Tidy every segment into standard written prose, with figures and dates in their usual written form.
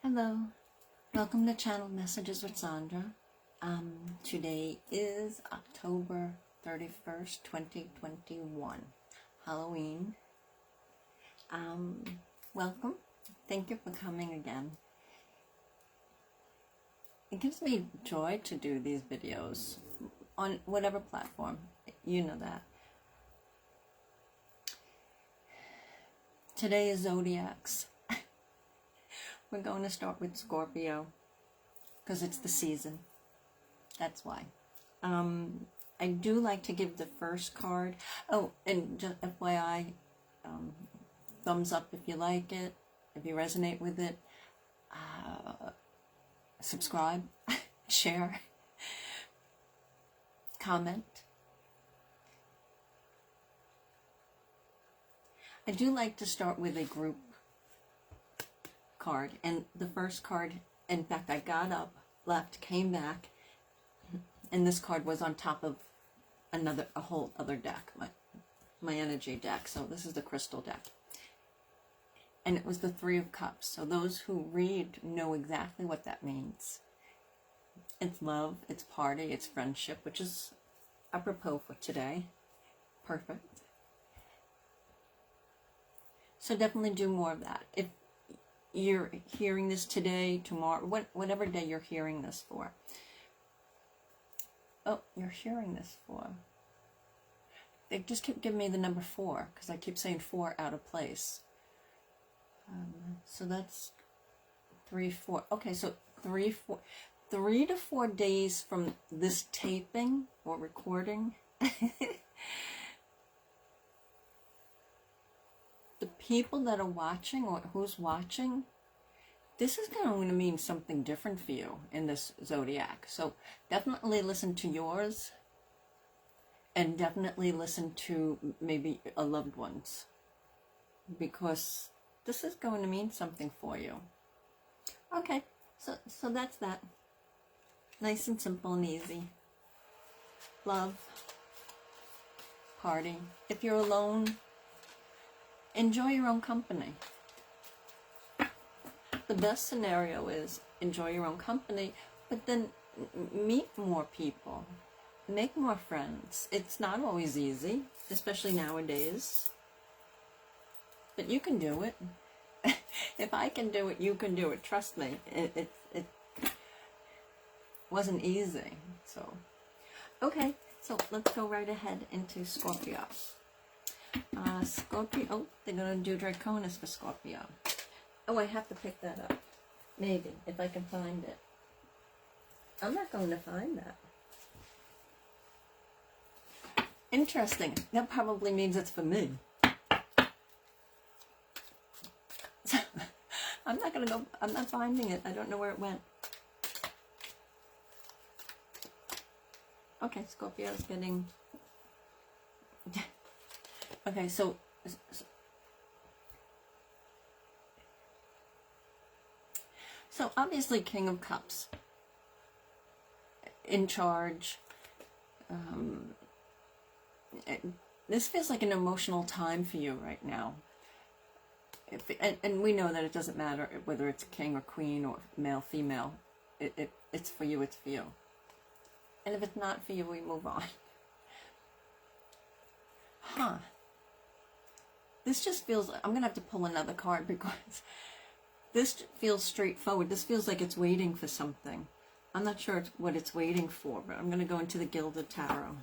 Hello, welcome to Channel Messages with Sandra. Today is October 31st, 2021, Halloween. Welcome. Thank you for coming again. It gives me joy to do these videos on whatever platform, you know that. Today is Zodiacs. We're going to start with Scorpio because it's the season. That's why. I do like to give the first card. Oh, and just FYI, thumbs up if you like it, if you resonate with it. Subscribe, share, comment. I do like to start with a group card, and the first card, in fact, I got up, left, came back, and this card was on top of a whole other deck, my energy deck. So this is the crystal deck, and it was the Three of Cups. So those who read know exactly what that means. It's love, it's party, it's friendship, which is apropos for today. Perfect. So definitely do more of that. If you're hearing this today, tomorrow, whatever day you're hearing this for. Oh, you're hearing this for. They just keep giving me the number 4 because I keep saying 4 out of place. So that's 3, 4. Okay, so 3 to 4 days from this taping or recording. The people that are watching, or who's watching, this is going to mean something different for you in this zodiac. So definitely listen to yours, and definitely listen to maybe a loved one's, because this is going to mean something for you. Okay, so that's that. Nice and simple and easy. Love, party. If you're alone, enjoy your own company. The best scenario is enjoy your own company, but then meet more people. Make more friends. It's not always easy, especially nowadays. But you can do it. If I can do it, you can do it. Trust me. It wasn't easy. So, okay. So let's go right ahead into Scorpio. Scorpio, oh, they're going to do Draconis for Scorpio. Oh, I have to pick that up. Maybe, if I can find it. I'm not going to find that. Interesting. That probably means it's for me. I'm not going to go, I'm not finding it. I don't know where it went. Okay, Scorpio's getting... Okay, so obviously King of Cups, in charge. This feels like an emotional time for you right now. And we know that it doesn't matter whether it's king or queen or male, female. It's for you, it's for you. And if it's not for you, we move on. Huh. This just feels, I'm going to have to pull another card because this feels straightforward. This feels like it's waiting for something. I'm not sure what it's waiting for, but I'm going to go into the Gilded Tarot.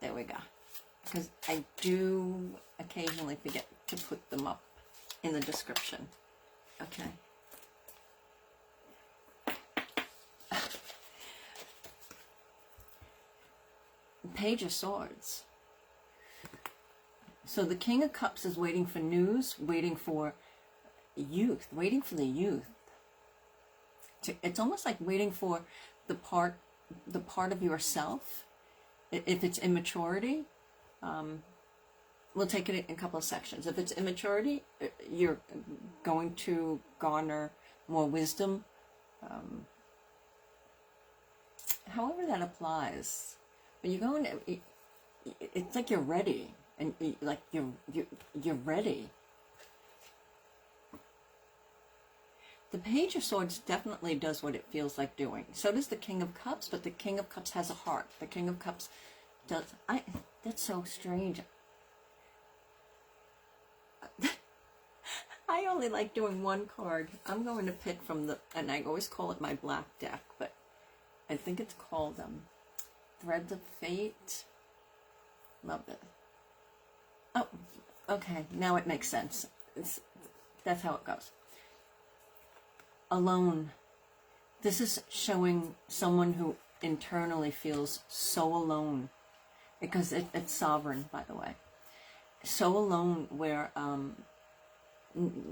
There we go. Because I do occasionally forget to put them up in the description. Okay. Page of Swords. So the King of Cups is waiting for news, waiting for youth, waiting for the youth. It's almost like waiting for the part of yourself. If it's immaturity, we'll take it in a couple of sections. If it's immaturity, you're going to garner more wisdom. However that applies, but you're going to. It's like you're ready. And like you're ready. The Page of Swords definitely does what it feels like doing. So does the King of Cups, but the King of Cups has a heart. The King of Cups does... That's so strange. I only like doing one card. I'm going to pick from the... And I always call it my black deck, but I think it's called Threads of Fate. Love it. Oh, okay. Now it makes sense. That's how it goes. Alone. This is showing someone who internally feels so alone, because it's sovereign, by the way. So alone where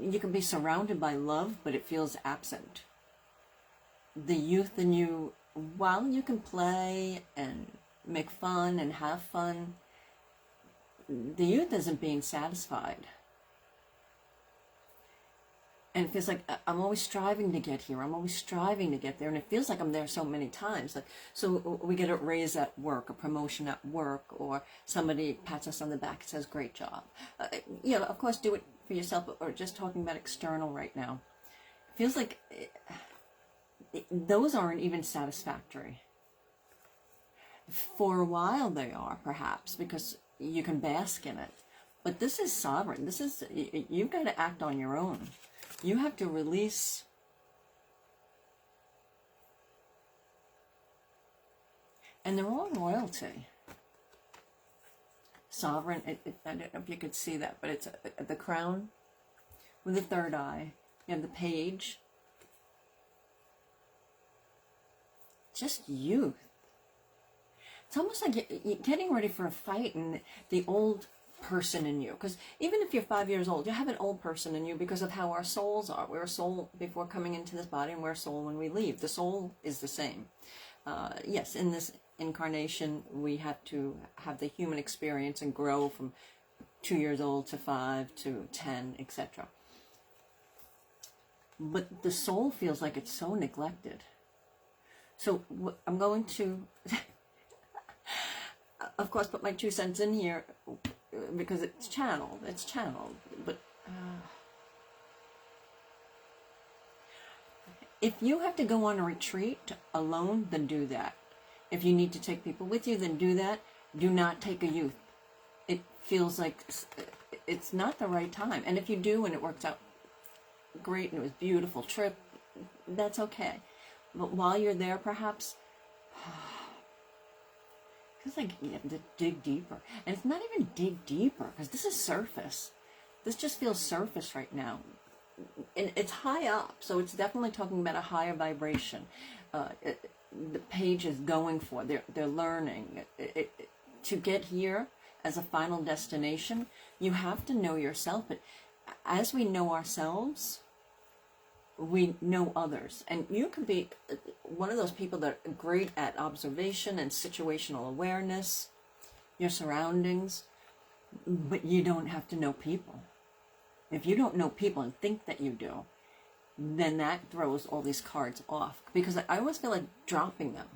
you can be surrounded by love, but it feels absent. The youth in you, while you can play and make fun and have fun, the youth isn't being satisfied. And it feels like I'm always striving to get here. I'm always striving to get there. And it feels like I'm there so many times. Like, so we get a raise at work, a promotion at work, or somebody pats us on the back and says, great job. You know, of course, do it for yourself, or just talking about external right now. It feels like those aren't even satisfactory. For a while they are, perhaps, because you can bask in it. But this is sovereign. This is, you've got to act on your own. You have to release. And they're all royalty. Sovereign, I don't know if you could see that, but it's the crown with the third eye. You have the page. Just youth. It's almost like you're getting ready for a fight, and the old person in you, because even if you're 5 years old, you have an old person in you because of how our souls are. We're a soul before coming into this body, and we're a soul when we leave. The soul is the same. Yes, in this incarnation we have to have the human experience and grow from 2 years old to 5 to 10, etc. But the soul feels like it's so neglected. So I'm going to of course put my 2 cents in here, because it's channeled, but if you have to go on a retreat alone, then do that. If you need to take people with you, then do that. Do not take a youth. It feels like it's not the right time. And if you do and it works out great and it was a beautiful trip, that's okay. But while you're there, perhaps it's like you have to dig deeper. And it's not even dig deeper, because this is surface. This just feels surface right now. And it's high up, so it's definitely talking about a higher vibration. The page is going for, they're learning. To get here as a final destination, you have to know yourself. But as we know ourselves, we know others. And you could be one of those people that are great at observation and situational awareness, your surroundings, but you don't have to know people. If you don't know people and think that you do, then that throws all these cards off. Because I always feel like dropping them.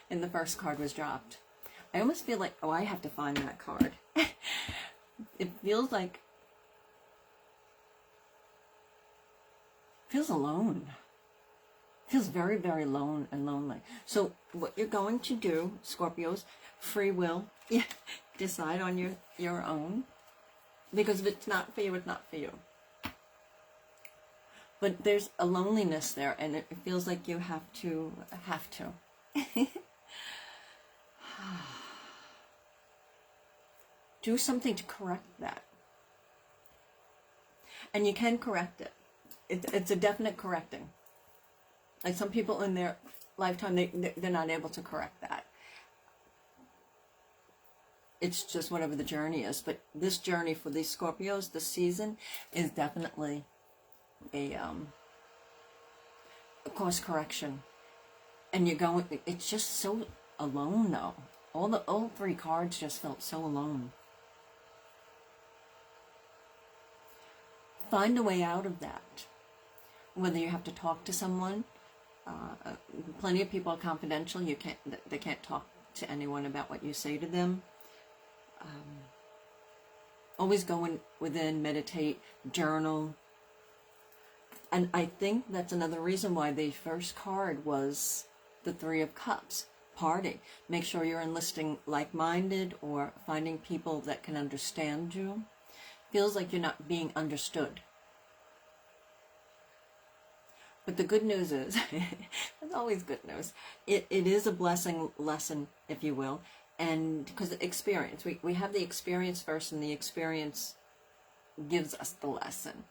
And the first card was dropped. I almost feel like, oh, I have to find that card. It feels like, feels alone. Feels very, very alone and lonely. So what you're going to do, Scorpios, free will, decide on your own. Because if it's not for you, it's not for you. But there's a loneliness there, and it feels like you have to. Do something to correct that. And you can correct it. It's a definite correcting. Like some people in their lifetime, they're not able to correct that. It's just whatever the journey is. But this journey for these Scorpios this season is definitely a course correction. And you're going, it's just so alone though. All 3 cards just felt so alone. Find a way out of that. Whether you have to talk to someone, plenty of people are confidential. They can't talk to anyone about what you say to them. Always go within, meditate, journal. And I think that's another reason why the first card was the Three of Cups. Party. Make sure you're enlisting like-minded or finding people that can understand you. Feels like you're not being understood. But the good news is, it's always good news, it is a blessing lesson, if you will, and because experience, we have the experience first, and the experience gives us the lesson,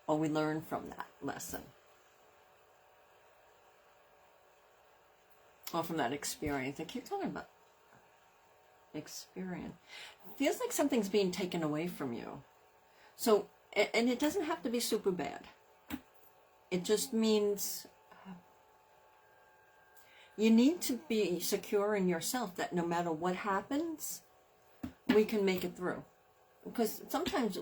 or we learn from that lesson, or from that experience. I keep talking about experience. It feels like something's being taken away from you. So, and it doesn't have to be super bad. It just means you need to be secure in yourself that no matter what happens, we can make it through. Because sometimes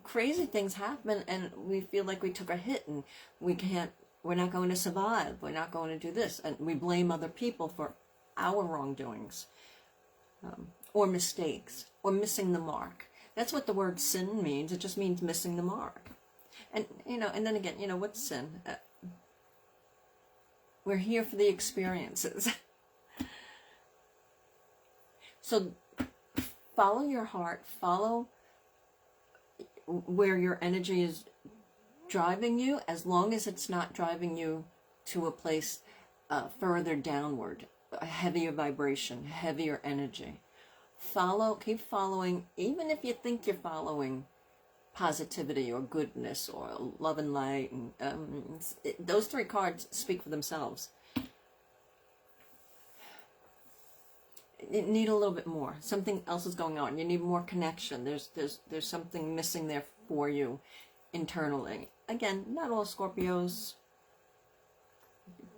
crazy things happen and we feel like we took a hit and we're not going to survive, we're not going to do this, and we blame other people for our wrongdoings, or mistakes, or missing the mark. That's what the word sin means. It just means missing the mark. And, and then again, what's sin? We're here for the experiences. So follow your heart, follow where your energy is driving you, as long as it's not driving you to a place further downward, a heavier vibration, heavier energy. Keep following, even if you think you're following positivity or goodness or love and light, and those three cards speak for themselves. You need a little bit more. Something else is going on. You need more connection. There's something missing there for you internally. Again, not all Scorpios,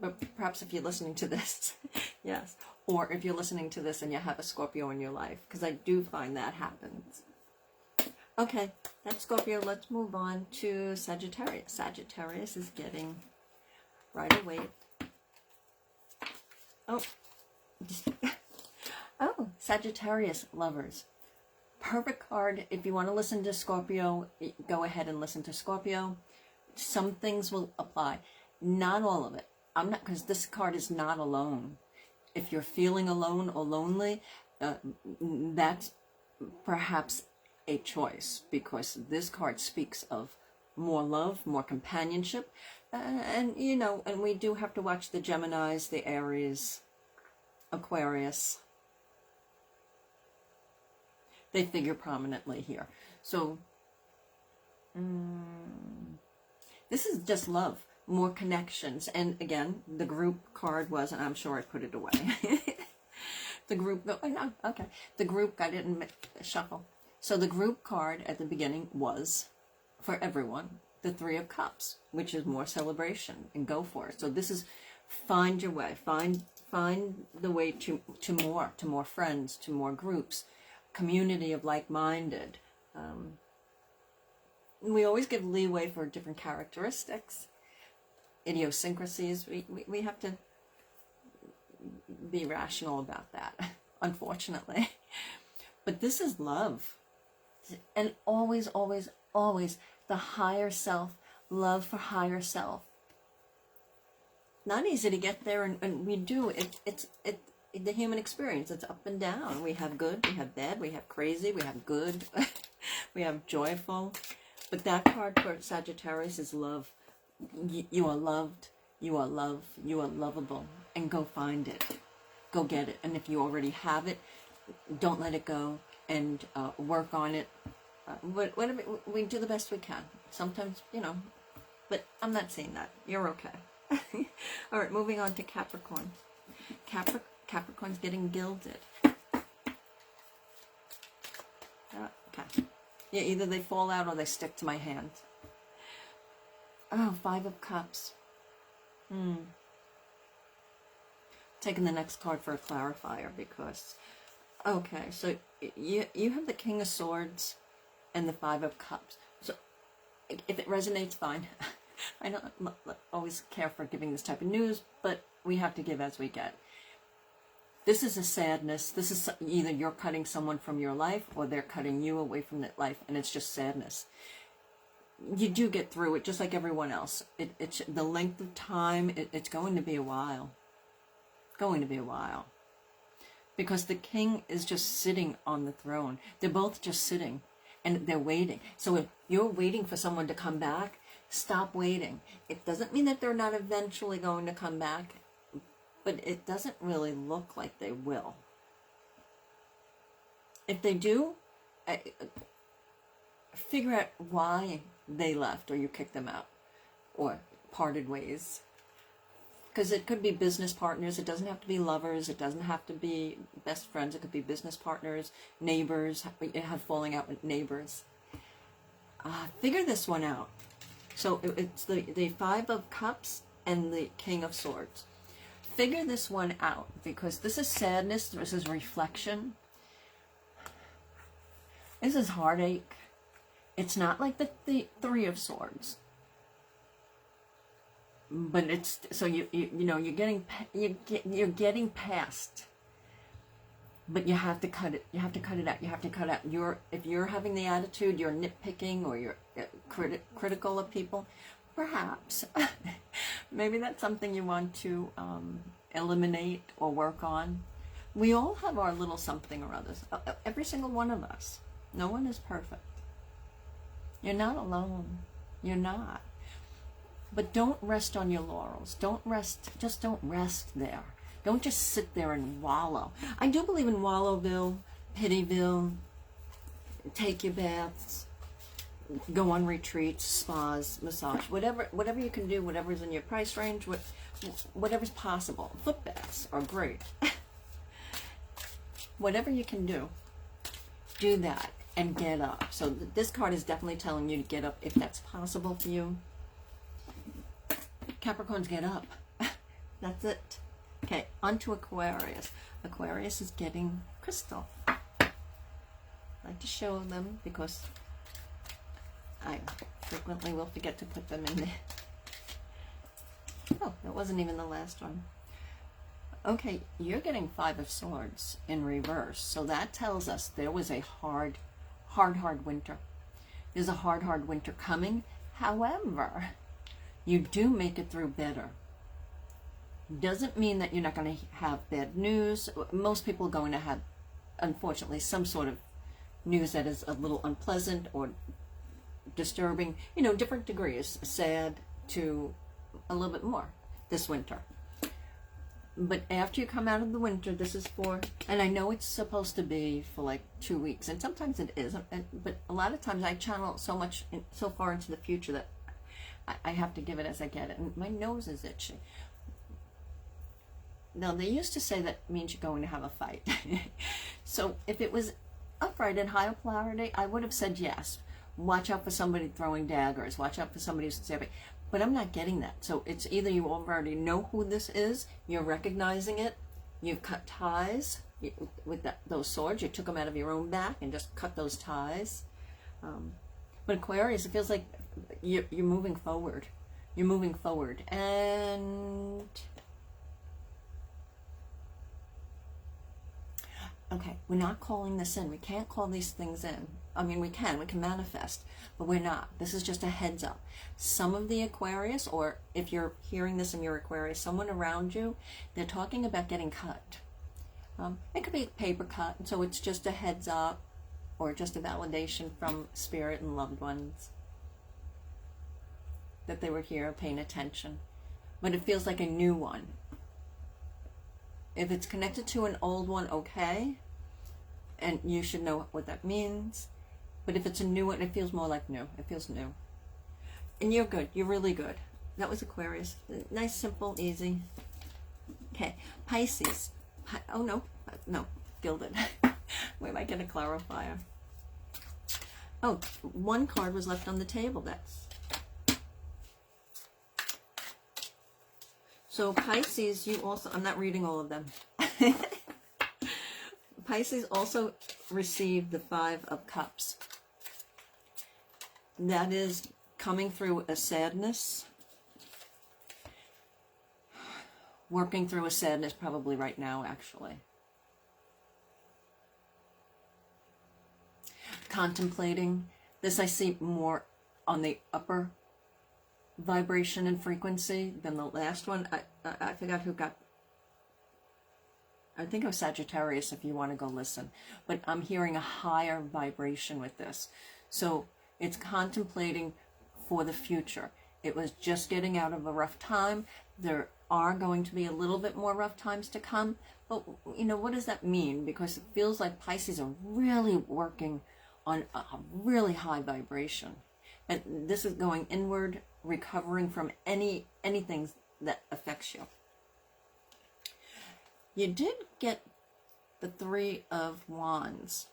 but perhaps if you're listening to this, yes, or if you're listening to this and you have a Scorpio in your life, because I do find that happens. Okay, that's Scorpio. Let's move on to Sagittarius. Sagittarius is getting right away. Oh, oh, Sagittarius lovers. Perfect card. If you want to listen to Scorpio, go ahead and listen to Scorpio. Some things will apply. Not all of it. I'm not, because this card is not alone. If you're feeling alone or lonely, that's perhaps a choice, because this card speaks of more love, more companionship, and we do have to watch the Geminis, the Aries, Aquarius. They figure prominently here. So this is just love, more connections. And again, the group card was, and I'm sure I put it away. The group, oh no, okay. The group, I didn't shuffle. So the group card at the beginning was, for everyone, the Three of Cups, which is more celebration, and go for it. So this is, find your way, find the way to more friends, to more groups, community of like-minded. We always give leeway for different characteristics, idiosyncrasies. We have to be rational about that, unfortunately. But this is love. And always, always, always the higher self, love for higher self. Not easy to get there, and we do. It's the human experience. It's up and down. We have good, we have bad, we have crazy, we have good, we have joyful. But that card for Sagittarius is love. You are loved, you are loved, you are lovable. And go find it. Go get it. And if you already have it, don't let it go, and work on it. Whatever, we do the best we can. Sometimes, but I'm not saying that. You're okay. All right, moving on to Capricorn. Capricorn's getting gilded. Okay. Yeah, either they fall out or they stick to my hand. Oh, Five of Cups. Taking the next card for a clarifier, because okay, so you have the King of Swords and the Five of Cups. So if it resonates, fine. I don't always care for giving this type of news, but we have to give as we get. This is a sadness. This is either you're cutting someone from your life or they're cutting you away from that life, and it's just sadness. you do get through it just like everyone else. It's the length of time, it's going to be a while. Going to be a while. Because the king is just sitting on the throne. They're both just sitting and they're waiting. So if you're waiting for someone to come back, stop waiting. It doesn't mean that they're not eventually going to come back, but it doesn't really look like they will. If they do, figure out why they left or you kicked them out or parted ways. Because it could be business partners. It doesn't have to be lovers. It doesn't have to be best friends. It could be business partners, neighbors. You have falling out with neighbors. Figure this one out. So it's the Five of Cups and the King of Swords. Figure this one out, because this is sadness. This is reflection. This is heartache. It's not like the Three of Swords. But it's, so you know, you're getting past, but you have to cut it. You have to cut it out. You have to cut out if you're having the attitude, you're nitpicking or you're critical of people, perhaps maybe that's something you want to eliminate or work on. We all have our little something or others. Every single one of us. No one is perfect. You're not alone. You're not. But don't rest on your laurels. Don't rest, just don't rest there. Don't just sit there and wallow. I do believe in Wallowville, Pityville, take your baths, go on retreats, spas, massage, whatever you can do, whatever's in your price range, whatever's possible. Foot baths are great. Whatever you can do that and get up. So this card is definitely telling you to get up if that's possible for you. Capricorns, get up. That's it. Okay, on to Aquarius. Aquarius is getting crystal. I like to show them because I frequently will forget to put them in there. Oh, that wasn't even the last one. Okay, you're getting Five of Swords in reverse. So that tells us there was a hard winter. There's a hard winter coming. However, you do make it through better. Doesn't mean that you're not going to have bad news. Most people are going to have, unfortunately, some sort of news that is a little unpleasant or disturbing. You know, different degrees, sad to a little bit more this winter. But after you come out of the winter, this is for, and I know it's supposed to be for like 2 weeks, and sometimes it is, but a lot of times I channel so much, so far into the future that I have to give it as I get it, and my nose is itchy. Now, they used to say that means you're going to have a fight. So if it was upright and high polarity, I would have said yes. Watch out for somebody throwing daggers. Watch out for somebody who's stabbing. But I'm not getting that. So it's either you already know who this is, you're recognizing it, you've cut ties with those swords, you took them out of your own back and just cut those ties. But Aquarius, it feels like you're moving forward. You're moving forward. And okay, we're not calling this in. We can't call these things in. I mean, we can manifest, but we're not. This is just a heads up. Some of the Aquarius, or if you're hearing this and you're Aquarius, someone around you, they're talking about getting cut. It could be a paper cut, so it's just a heads up, or just a validation from spirit and loved ones that they were here paying attention. But it feels like a new one. If it's connected to an old one, okay, and you should know what that means. But if it's a new one, it feels more like new. It feels new. And you're good. You're really good. That was Aquarius. Nice, simple, easy. Okay, Pisces. Oh, no. No, gilded. We might get a clarifier. Oh, one card was left on the table. That's... So Pisces, you also... I'm not reading all of them. Pisces also received the Five of Cups. That is coming through a sadness. Working through a sadness probably right now, actually. Contemplating. This I see more on the upper vibration and frequency than the last one. I forgot who got, I think it was Sagittarius if you want to go listen, but I'm hearing a higher vibration with this. So it's contemplating for the future. It was just getting out of a rough time. There are going to be a little bit more rough times to come, but you know, what does that mean? Because it feels like Pisces are really working on a really high vibration. And this is going inward, recovering from anything that affects you. You did get the Three of Wands.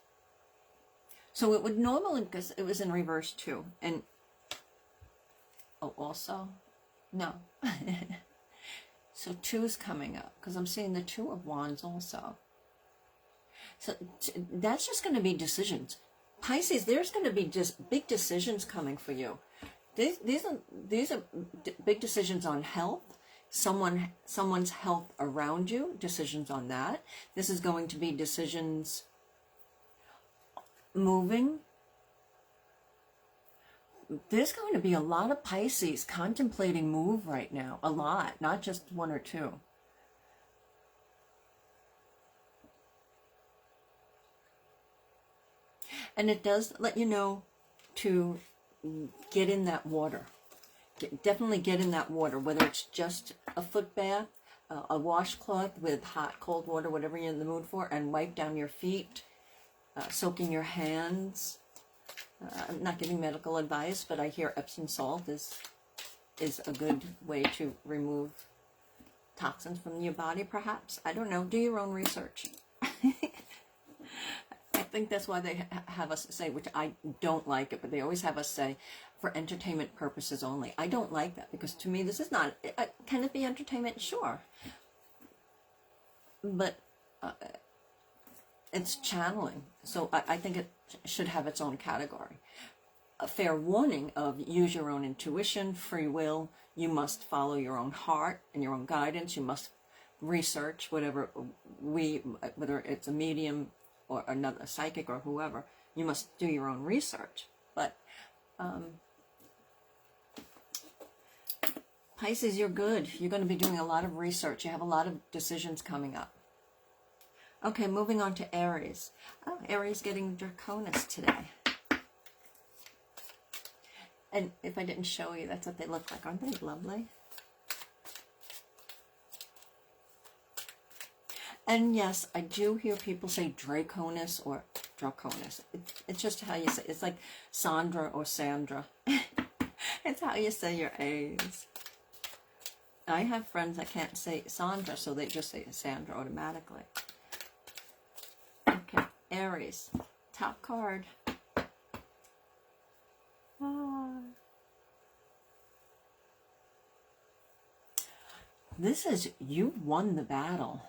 So it would normally, because it was in reverse too. And, oh, also, no. So 2 is coming up, because I'm seeing the Two of Wands also. So that's just going to be decisions. Pisces, there's going to be just big decisions coming for you. These are big decisions on health, someone's health around you, decisions on that. This is going to be decisions moving. There's going to be a lot of Pisces contemplating move right now, a lot, not just 1 or 2. And it does let you know to get in that water. Definitely get in that water, whether it's just a foot bath, a washcloth with hot, cold water, whatever you're in the mood for, and wipe down your feet, soaking your hands. I'm not giving medical advice, but I hear Epsom salt is a good way to remove toxins from your body, perhaps. I don't know. Do your own research. I think that's why they have us say, which I don't like it, but they always have us say, for entertainment purposes only. I don't like that, because to me, this is not, can it be entertainment? Sure. But it's channeling. So I think it should have its own category. A fair warning of use your own intuition, free will. You must follow your own heart and your own guidance. You must research whether it's a medium or a psychic or whoever. You must do your own research. But Pisces, you're good. You're going to be doing a lot of research. You have a lot of decisions coming up. Okay, moving on to Aries. Oh, Aries getting Draconis today. And if I didn't show you, that's what they look like. Aren't they lovely? And yes, I do hear people say Draconis or Draconis. It's just how you say it. It's like Sandra or Sandra. It's how you say your A's. I have friends that can't say Sandra, so they just say Sandra automatically. Okay, Aries. Top card. This is, you won the battle.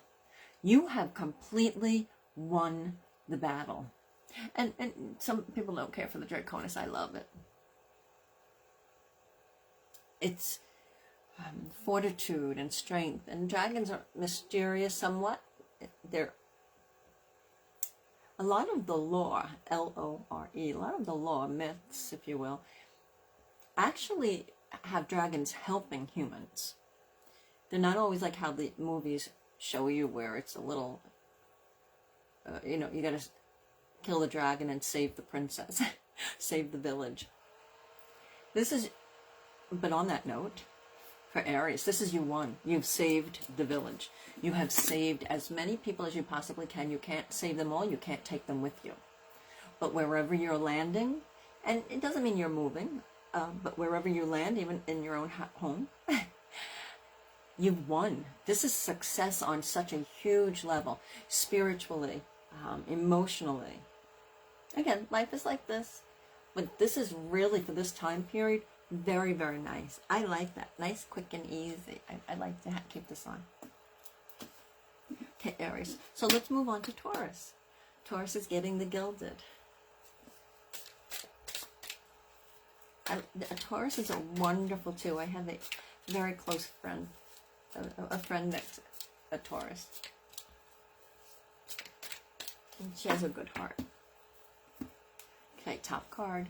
You have completely won the battle. And some people don't care for the Draconis. I love it. It's fortitude and strength. And dragons are mysterious somewhat. They're a lot of the lore, L-O-R-E, a lot of the lore, myths, if you will, actually have dragons helping humans. They're not always like how the movies show you, where it's a little, you know, you gotta kill the dragon and save the princess, save the village. This is, but on that note, for Aries, this is you won. You've saved the village. You have saved as many people as you possibly can. You can't save them all. You can't take them with you. But wherever you're landing, and it doesn't mean you're moving, but wherever you land, even in your own home, you've won. This is success on such a huge level, spiritually, emotionally. Again, life is like this, but this is really, for this time period, very, very nice. I like that. Nice, quick, and easy. I like to keep this on. Okay, Aries. So let's move on to Taurus. Taurus is getting the Gilded. Taurus is a wonderful too. I have a very close friend, a friend that's a Taurus. And she has a good heart. Okay, top card.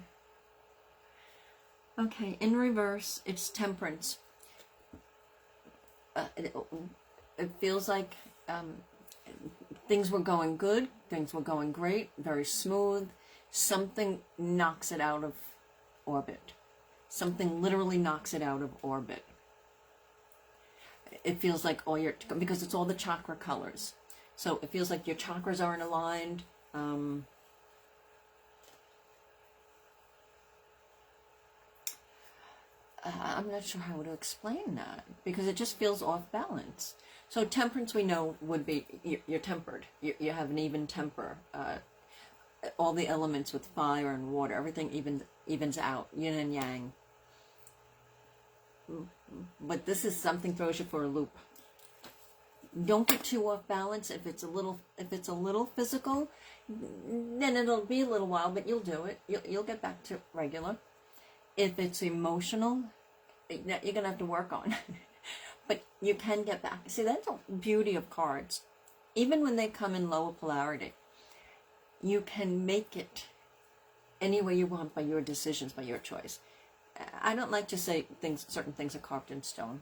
Okay, in reverse, it's Temperance. It feels like things were going good, things were going great, very smooth. Something knocks it out of orbit. Something literally knocks it out of orbit. It feels like all your, because it's all the chakra colors. So it feels like your chakras aren't aligned. I'm not sure how to explain that, because it just feels off balance. So Temperance, we know, would be you're tempered. You have an even temper. All the elements with fire and water, everything evens out, yin and yang. But this is something throws you for a loop. Don't get too off balance. If it's a little physical, then it'll be a little while, but you'll do it. You'll get back to regular. If it's emotional, you're gonna have to work on. But you can get back. See, that's the beauty of cards. Even when they come in lower polarity, you can make it any way you want by your decisions, by your choice. I don't like to say certain things are carved in stone.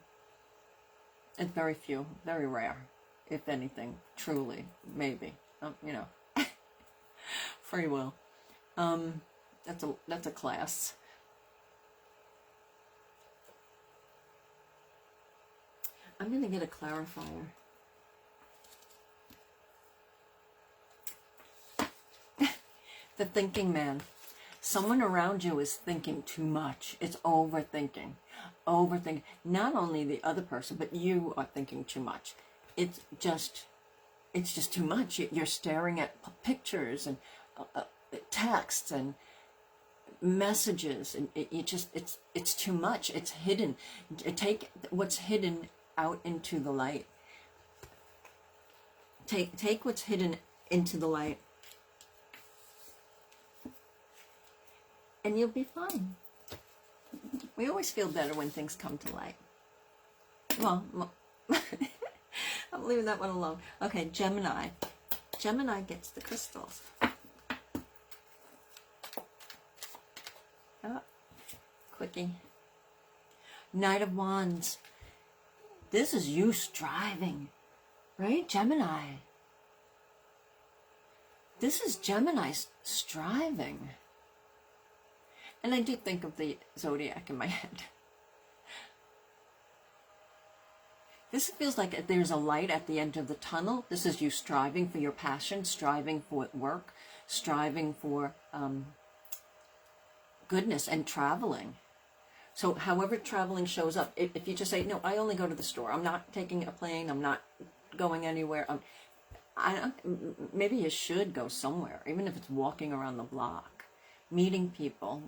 It's very few, very rare, if anything, truly, maybe, you know, free will. That's a class. I'm going to get a clarifier. The thinking man. Someone around you is thinking too much. It's overthinking. Overthinking. Not only the other person, but you are thinking too much. It's just too much. You're staring at pictures and texts and messages, and it's too much. It's hidden. Take what's hidden out into the light. Take what's hidden into the light, and you'll be fine. We always feel better when things come to light. Well, I'm leaving that one alone. Okay, Gemini. Gemini gets the crystals. Oh, quickie. Knight of Wands. This is you striving, right, Gemini? This is Gemini's striving. And I do think of the zodiac in my head. This feels like there's a light at the end of the tunnel. This is you striving for your passion, striving for work, striving for goodness, and traveling. So however traveling shows up, if you just say, no, I only go to the store, I'm not taking a plane, I'm not going anywhere, maybe you should go somewhere, even if it's walking around the block, meeting people.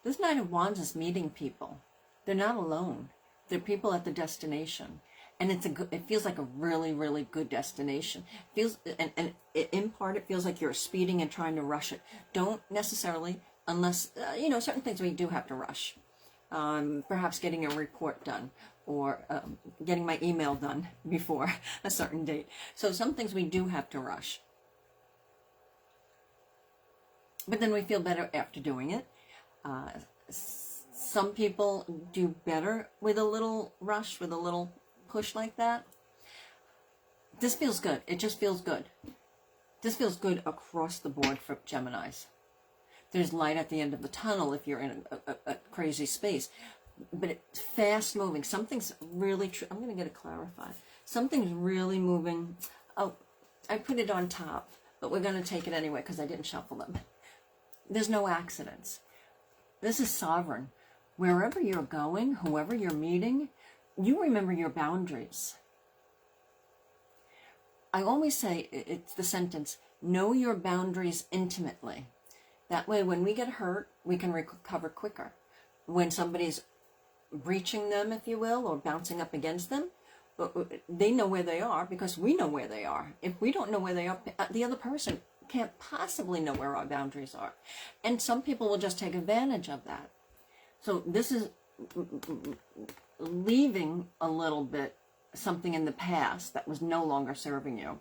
This Knight of Wands is meeting people. They're not alone. They're people at the destination. And it feels like a really, really good destination. It feels, and in part, it feels like you're speeding and trying to rush it. Don't necessarily, unless, you know, certain things we do have to rush. Perhaps getting a report done, or getting my email done before a certain date. So some things we do have to rush. But then we feel better after doing it. Some people do better with a little rush, with a little push like that. This feels good. It just feels good. This feels good across the board for Geminis. There's light at the end of the tunnel if you're in a crazy space. But it's fast moving. Something's really I'm going to get it clarified. Something's really moving. Oh, I put it on top, but we're going to take it anyway because I didn't shuffle them. There's no accidents. This is sovereign. Wherever you're going, whoever you're meeting, you remember your boundaries. I always say, it's the sentence, know your boundaries intimately. That way, when we get hurt, we can recover quicker. When somebody's breaching them, if you will, or bouncing up against them, they know where they are because we know where they are. If we don't know where they are, the other person can't possibly know where our boundaries are. And some people will just take advantage of that. So this is leaving a little bit something in the past that was no longer serving you.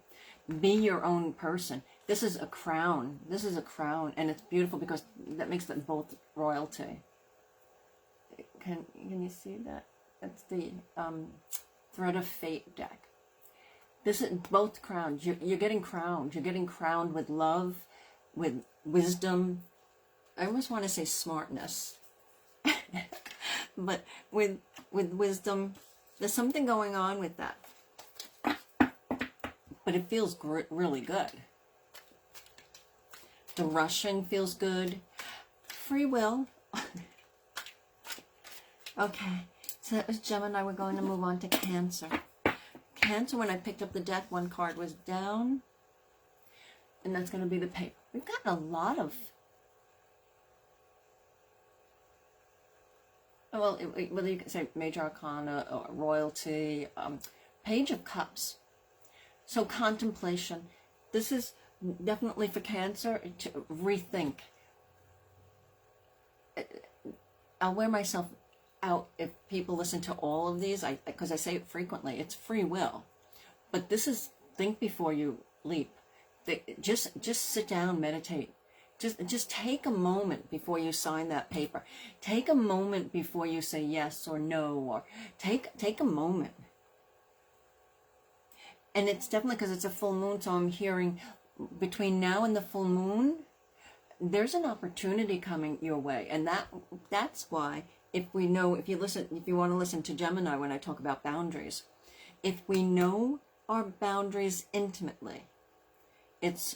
Be your own person. This is a crown. This is a crown, and it's beautiful because that makes them both royalty. Can you see that? That's the Thread of Fate deck. This is both crowns. You're getting crowned. You're getting crowned with love, with wisdom. I almost want to say smartness, but with wisdom. There's something going on with that, but it feels really good. The rushing feels good. Free will. Okay, so that was Gemini. We're going to move on to Cancer. Cancer, when I picked up the deck, one card was down, and that's going to be the paper. We've got a lot of, well, whether you can say Major Arcana or Royalty, Page of Cups. So contemplation. This is definitely for Cancer to rethink. I'll wear myself out if people listen to all of these, because I say it frequently. It's free will, but this is think before you leap. Just sit down, meditate. Just take a moment before you sign that paper. Take a moment before you say yes or no, or take a moment. And it's definitely because it's a full moon, so I'm hearing between now and the full moon, there's an opportunity coming your way, and that's why. If you want to listen to Gemini when I talk about boundaries, if we know our boundaries intimately, it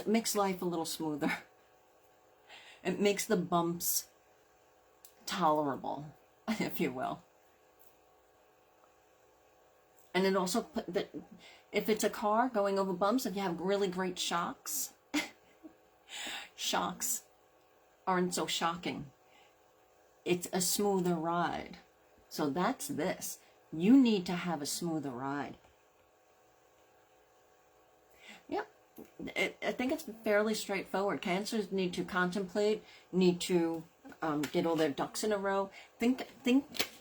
makes life a little smoother. It makes the bumps tolerable, if you will. And it also if it's a car going over bumps, if you have really great shocks, shocks aren't so shocking. It's a smoother ride. So that's this. You need to have a smoother ride. Yep. I think it's fairly straightforward. Cancers need to contemplate, need to get all their ducks in a row. Think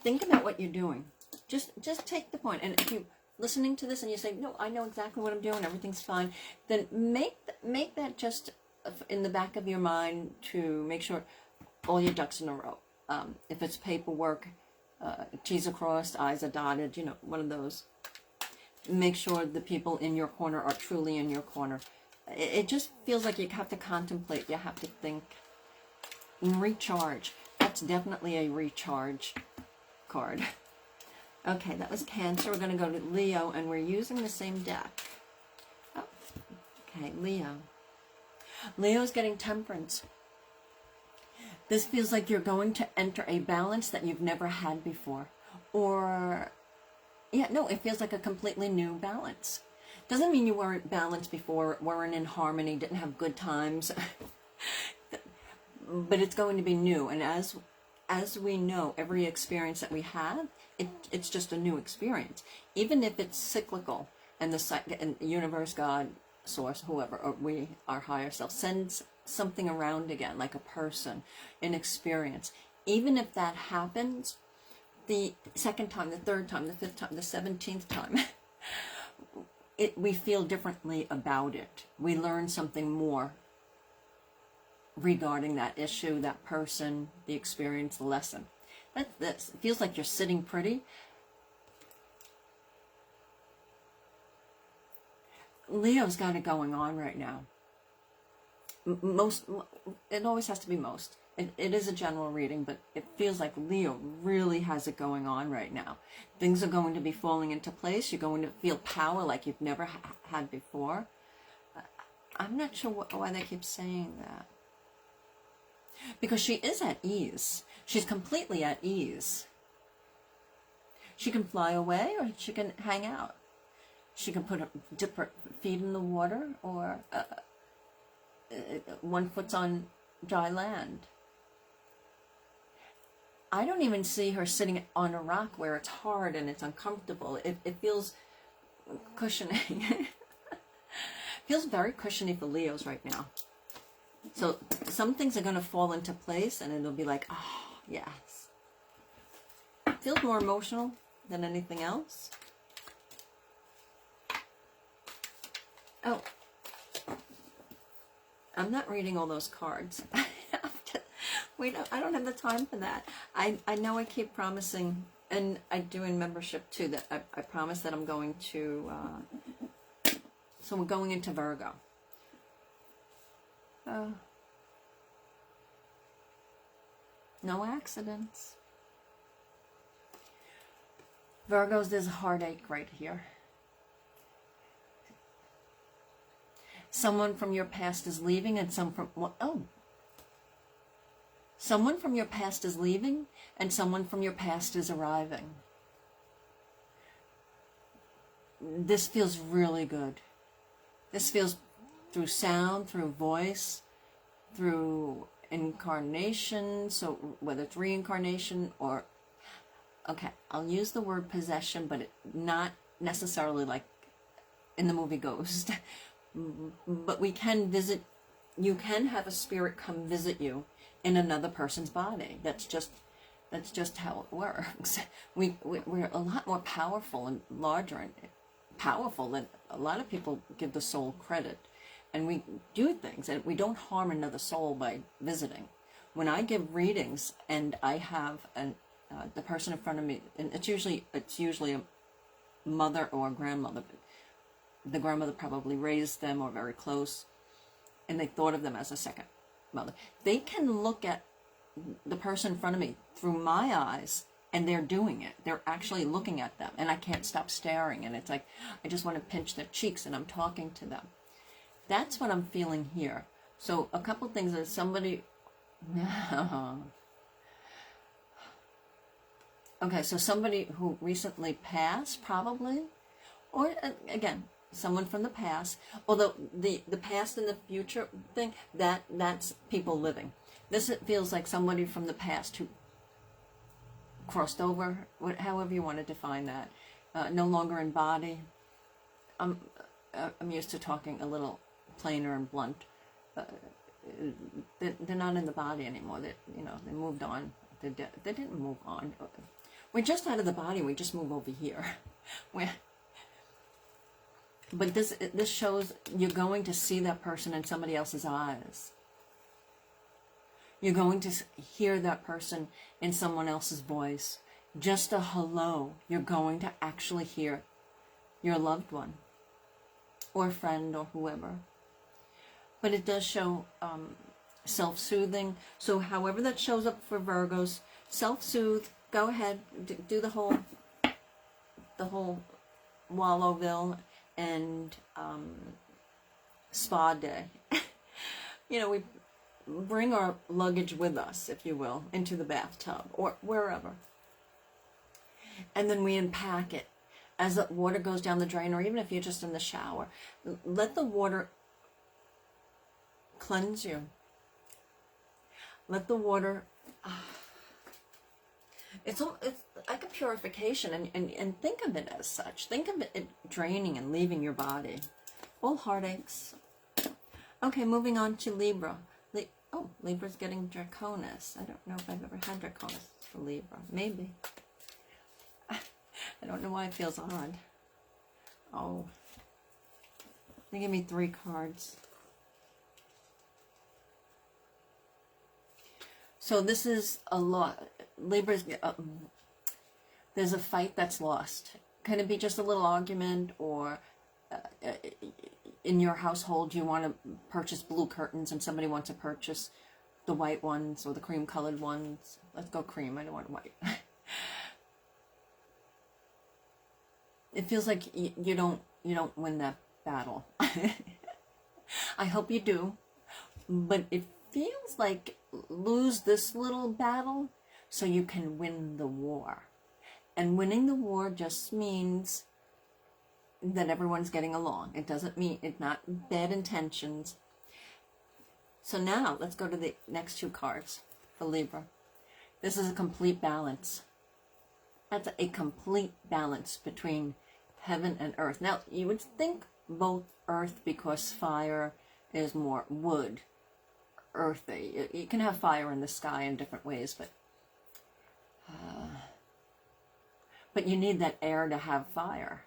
about what you're doing. Just take the point. And if you're listening to this and you say, no, I know exactly what I'm doing, everything's fine, then make that just in the back of your mind to make sure all your ducks in a row. If it's paperwork, T's are crossed, I's are dotted, one of those. Make sure the people in your corner are truly in your corner. It just feels like you have to contemplate, you have to think. And recharge. That's definitely a recharge card. Okay, that was Cancer. We're going to go to Leo, and we're using the same deck. Oh, okay, Leo. Leo's getting Temperance. This feels like you're going to enter a balance that you've never had before. Or, yeah, no, it feels like a completely new balance. Doesn't mean you weren't balanced before, weren't in harmony, didn't have good times. But it's going to be new. And as we know, every experience that we have, it's just a new experience. Even if it's cyclical, and the universe, God, source, whoever, or our higher self, sends something around again, like a person, an experience. Even if that happens the second time, the third time, the fifth time, the 17th time, we feel differently about it. We learn something more regarding that issue, that person, the experience, the lesson. It feels like you're sitting pretty. Leo's got it going on right now. It always has to be most. It is a general reading, but it feels like Leo really has it going on right now. Things are going to be falling into place. You're going to feel power like you've never had before. I'm not sure why they keep saying that. Because she is at ease. She's completely at ease. She can fly away, or she can hang out. She can dip her feet in the water, or one foot's on dry land. I don't even see her sitting on a rock where it's hard and it's uncomfortable. It feels cushioning. Feels very cushiony for Leos right now. So some things are going to fall into place, and it'll be like, oh, yes. It feels more emotional than anything else. Oh, I'm not reading all those cards. I don't have the time for that. I know I keep promising, and I do in membership too, that I promise that I'm going to, so we're going into Virgo. No accidents. Virgos, there's a heartache right here. Someone from your past is leaving, and someone from your past is leaving, and someone from your past is arriving. This feels really good. This feels through sound, through voice, through incarnation, so whether it's reincarnation or, okay, I'll use the word possession, but not necessarily like in the movie Ghost. But we can visit, you can have a spirit come visit you in another person's body. That's just how it works. We're a lot more powerful and larger and powerful than a lot of people give the soul credit. And we do things, and we don't harm another soul by visiting. When I give readings and I have the person in front of me, and it's usually a mother or a grandmother, but the grandmother probably raised them or very close, and they thought of them as a second mother. They can look at the person in front of me through my eyes, and they're doing it. They're actually looking at them, and I can't stop staring, and it's like I just want to pinch their cheeks, and I'm talking to them. That's what I'm feeling here. So a couple things is somebody... Okay, so somebody who recently passed, probably, or again, someone from the past, although the past and the future thing, that's people living. This feels like somebody from the past who crossed over, however you want to define that, no longer in body. I'm used to talking a little plainer and blunt. They're not in the body anymore. They moved on. They didn't move on. We're just out of the body. We just move over here. But this shows you're going to see that person in somebody else's eyes. You're going to hear that person in someone else's voice. Just a hello. You're going to actually hear your loved one or friend or whoever. But it does show self-soothing. So however that shows up for Virgos, self-soothe. Go ahead, do the whole Wallowville and spa day. We bring our luggage with us, if you will, into the bathtub or wherever. And then we unpack it. As the water goes down the drain, or even if you're just in the shower, let the water cleanse you. Let the water... It's like a purification, and think of it as such. Think of it draining and leaving your body. All heartaches. Okay, moving on to Libra. Libra's getting Draconis. I don't know if I've ever had Draconis for Libra. Maybe. I don't know why it feels odd. Oh. They give me 3 cards. So this is a lot. Libra's, there's a fight that's lost. Can it be just a little argument, or in your household you want to purchase blue curtains and somebody wants to purchase the white ones or the cream colored ones? Let's go cream. I don't want white. It feels like you don't win that battle. I hope you do, but it feels like lose this little battle so you can win the war. And winning the war just means that everyone's getting along. It doesn't mean, it's not bad intentions. So now let's go to the next 2 cards for Libra. This is a complete balance. That's a complete balance between heaven and earth. Now you would think both earth, because fire is more wood, earthy. You can have fire in the sky in different ways, but you need that air to have fire.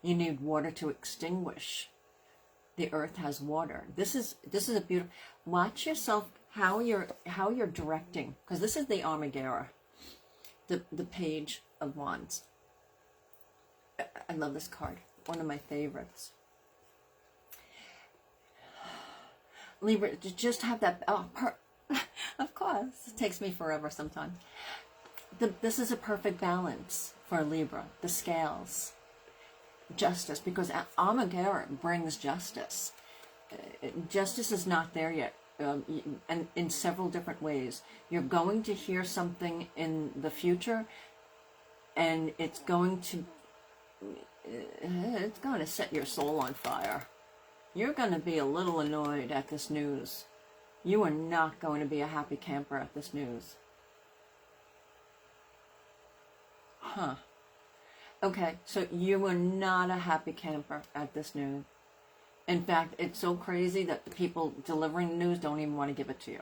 You need water to extinguish. The earth has water. This is a beautiful. Watch yourself how you're directing, because this is the Armaguerra, the Page of Wands. I love this card. One of my favorites. Libra, just have that. Of course, it takes me forever sometimes. This is a perfect balance for Libra. The scales. Justice, because Armaguerra brings justice. Justice is not there yet, and in several different ways. You're going to hear something in the future, and it's going to set your soul on fire. You're going to be a little annoyed at this news. You are not going to be a happy camper at this news. Huh. Okay, so you are not a happy camper at this news. In fact, it's so crazy that the people delivering the news don't even want to give it to you.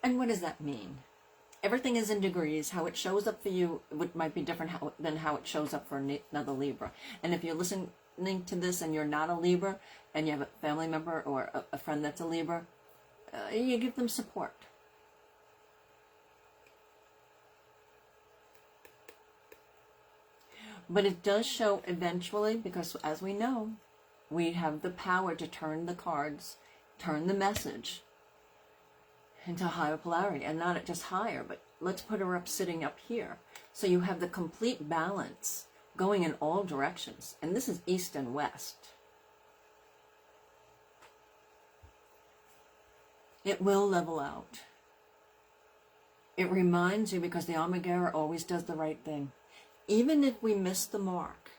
And what does that mean? Everything is in degrees. How it shows up for you might be different than how it shows up for another Libra. And if you're listening to this and you're not a Libra, and you have a family member or a friend that's a Libra, you give them support. But it does show eventually, because as we know, we have the power to turn the cards, turn the message into higher polarity. And not just higher, but let's put her up sitting up here. So you have the complete balance going in all directions. And this is east and west. It will level out. It reminds you, because the Armaguerra always does the right thing. Even if we miss the mark,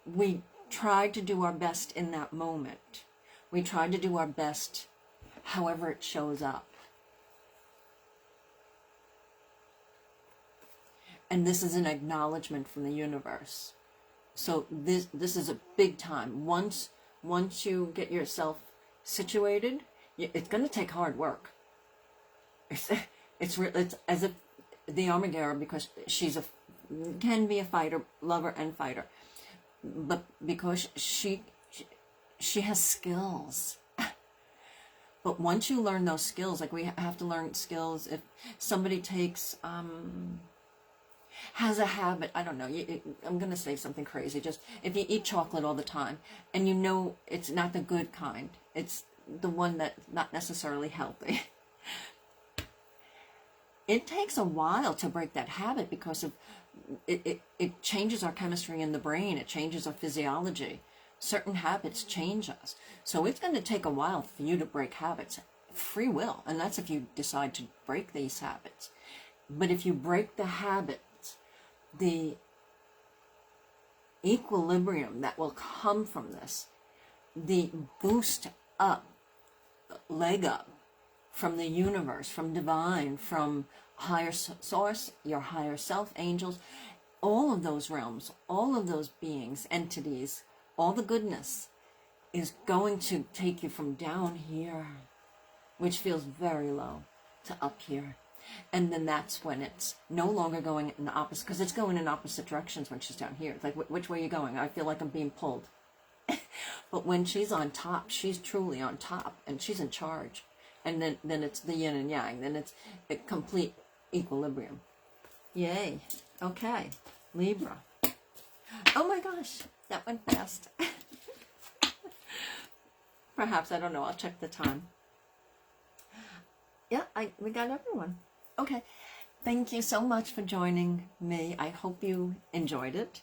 we tried to do our best in that moment. We tried to do our best however it shows up. And this is an acknowledgement from the universe. So this is a big time. Once you get yourself situated, it's going to take hard work. It's as if the Armaguerra, because can be a fighter, lover and fighter, but because she has skills. But once you learn those skills, like we have to learn skills. If somebody takes has a habit, I don't know, I'm going to say something crazy, just if you eat chocolate all the time and you know it's not the good kind, it's the one that's not necessarily healthy. It takes a while to break that habit, because of it changes our chemistry in the brain. It changes our physiology. Certain habits change us. So it's going to take a while for you to break habits. Free will. And that's if you decide to break these habits. But if you break the habits, the equilibrium that will come from this, the boost up, leg up, from the universe, from divine, from higher source, your higher self, angels, all of those realms, all of those beings, entities, all the goodness is going to take you from down here, which feels very low, to up here. And then that's when it's no longer going in the opposite, because it's going in opposite directions when she's down here. It's like, which way are you going? I feel like I'm being pulled. But when she's on top, she's truly on top, and she's in charge. And then it's the yin and yang. Then it's a complete equilibrium. Yay. Okay. Libra. Oh my gosh. That went fast. Perhaps. I don't know. I'll check the time. Yeah, we got everyone. Okay. Thank you so much for joining me. I hope you enjoyed it.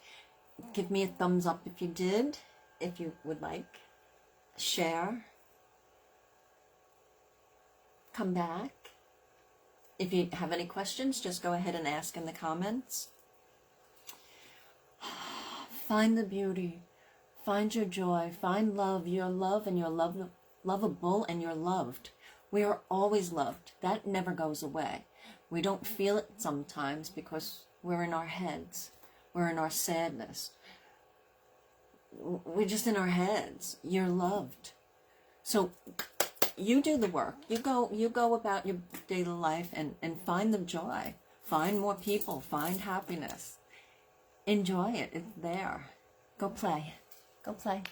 Give me a thumbs up if you did. If you would like. Share. Come back. If you have any questions, just go ahead and ask in the comments. Find the beauty. Find your joy. Find love. You're love, and you're lovable, and you're loved. We are always loved. That never goes away. We don't feel it sometimes because we're in our heads. We're in our sadness. We're just in our heads. You're loved. So you do the work. You go about your daily life and find the joy. Find more people. Find happiness. Enjoy it. It's there. Go play. Go play.